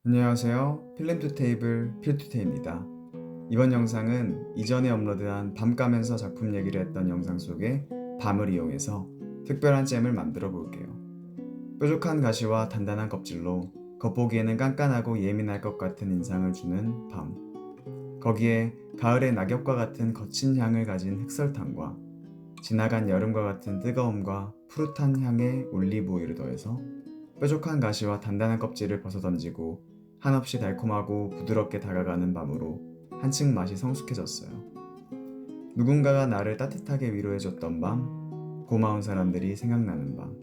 안녕하세요. 필름투테이블 필투테입니다. 이번 영상은 이전에 업로드한 밤 까면서 작품 얘기를 했던 영상 속에 밤을 이용해서 특별한 잼을 만들어 볼게요. 뾰족한 가시와 단단한 껍질로 겉보기에는 깐깐하고 예민할 것 같은 인상을 주는 밤. 거기에 가을의 낙엽과 같은 거친 향을 가진 흑설탕과 지나간 여름과 같은 뜨거움과 푸릇한 향의 올리브 오일을 더해서 뾰족한 가시와 단단한 껍질을 벗어던지고 한없이 달콤하고 부드럽게 다가가는 밤으로 한층 맛이 성숙해졌어요. 누군가가 나를 따뜻하게 위로해줬던 밤, 고마운 사람들이 생각나는 밤.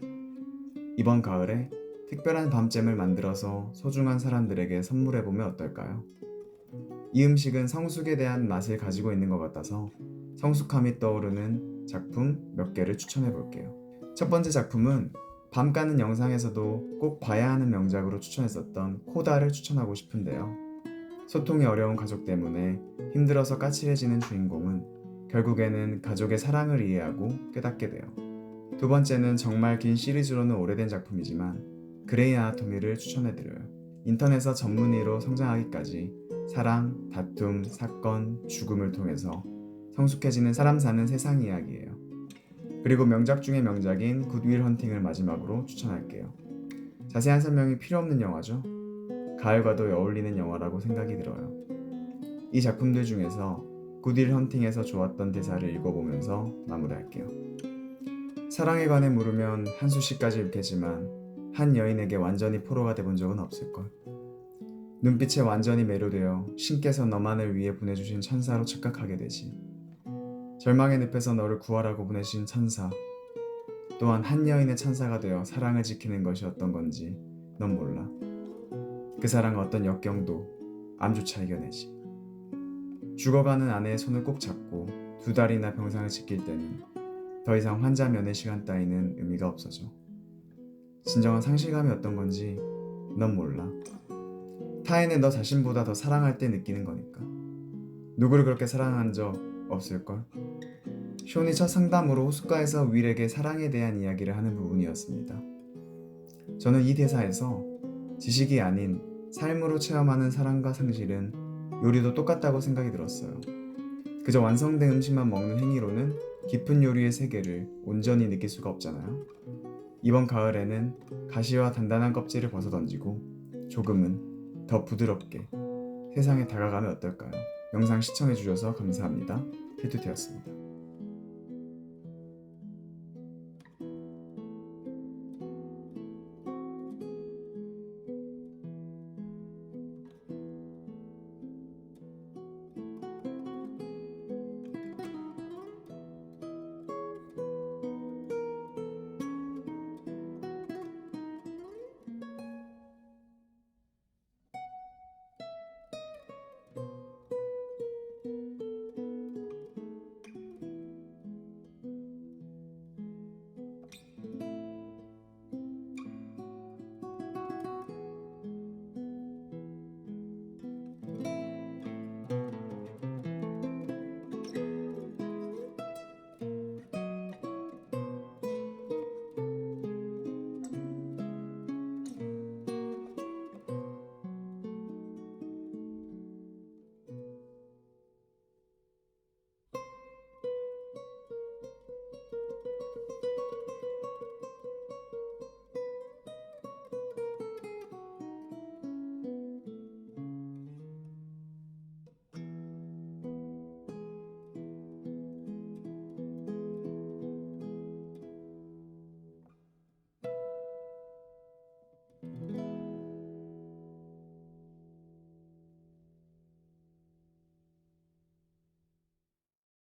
이번 가을에 특별한 밤잼을 만들어서 소중한 사람들에게 선물해보면 어떨까요? 이 음식은 성숙에 대한 맛을 가지고 있는 것 같아서 성숙함이 떠오르는 작품 몇 개를 추천해 볼게요. 첫 번째 작품은 밤 까는 영상에서도 꼭 봐야 하는 명작으로 추천했었던 코다를 추천하고 싶은데요. 소통이 어려운 가족 때문에 힘들어서 까칠해지는 주인공은 결국에는 가족의 사랑을 이해하고 깨닫게 돼요. 두 번째는 정말 긴 시리즈로는 오래된 작품이지만 그레이 아나토미를 추천해드려요. 인터넷에서 전문의로 성장하기까지 사랑, 다툼, 사건, 죽음을 통해서 성숙해지는 사람 사는 세상 이야기예요. 그리고 명작 중의 명작인 굿윌 헌팅을 마지막으로 추천할게요. 자세한 설명이 필요 없는 영화죠. 가을과도 어울리는 영화라고 생각이 들어요. 이 작품들 중에서 굿윌 헌팅에서 좋았던 대사를 읽어보면서 마무리할게요. 사랑에 관해 물으면 한 수씩까지 읽겠지만 한 여인에게 완전히 포로가 돼본 적은 없을걸. 눈빛에 완전히 매료되어 신께서 너만을 위해 보내주신 천사로 착각하게 되지. 절망의 늪에서 너를 구하라고 보내신 천사, 또한 한 여인의 천사가 되어 사랑을 지키는 것이 어떤 건지 넌 몰라. 그 사랑은 어떤 역경도 암조차 이겨내지. 죽어가는 아내의 손을 꼭 잡고 두 달이나 병상을 지킬 때는 더 이상 환자 면회 시간 따위는 의미가 없어져. 진정한 상실감이 어떤 건지 넌 몰라. 타인을 너 자신보다 더 사랑할 때 느끼는 거니까. 누구를 그렇게 사랑한 적 없을걸? 쇼니 첫 상담으로 호숫가에서 윌에게 사랑에 대한 이야기를 하는 부분이었습니다. 저는 이 대사에서 지식이 아닌 삶으로 체험하는 사랑과 상실은 요리도 똑같다고 생각이 들었어요. 그저 완성된 음식만 먹는 행위로는 깊은 요리의 세계를 온전히 느낄 수가 없잖아요. 이번 가을에는 가시와 단단한 껍질을 벗어던지고 조금은 더 부드럽게 세상에 다가가면 어떨까요? 영상 시청해주셔서 감사합니다. 필투테였습니다.